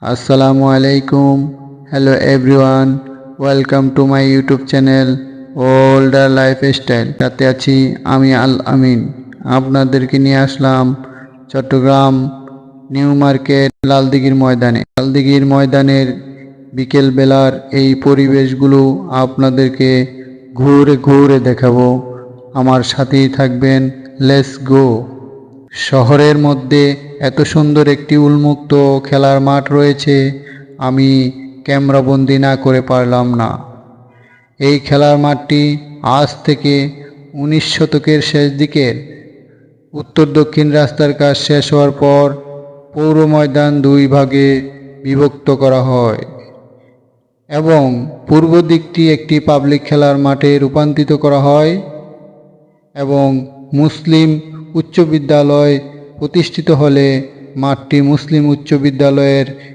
Assalamu alaikum. Hello everyone. Welcome to my YouTube channel Older Lifestyle. সাথে আছি আমি আল আমিন। আপনাদেরকে নিয়ে আসলাম চট্টগ্রাম নিউ মার্কেট লালদিঘির ময়দানে। লালদিঘির ময়দানের বিকেল বেলার এই পরিবেশগুলো আপনাদেরকে ঘুরে ঘুরে দেখাবো। আমার সাথেই থাকবেন। Let's go. শহরের মধ্যে এত সুন্দর একটি উন্মুক্ত খেলার মাঠ রয়েছে, আমি ক্যামেরাবন্দি না করে পারলাম না। এই খেলার মাঠটি আজ থেকে 19 শতকের শেষ দিকের উত্তর দক্ষিণ রাস্তার কাজ শেষ হওয়ার পর পৌর ময়দান দুই ভাগে বিভক্ত করা হয় এবং পূর্ব দিকটি একটি পাবলিক খেলার মাঠে রূপান্তরিত করা হয় এবং মুসলিম উচ্চ বিদ্যালয় প্রতিষ্ঠিত হলে মাঠটি মুসলিম উচ্চ বিদ্যালয়ের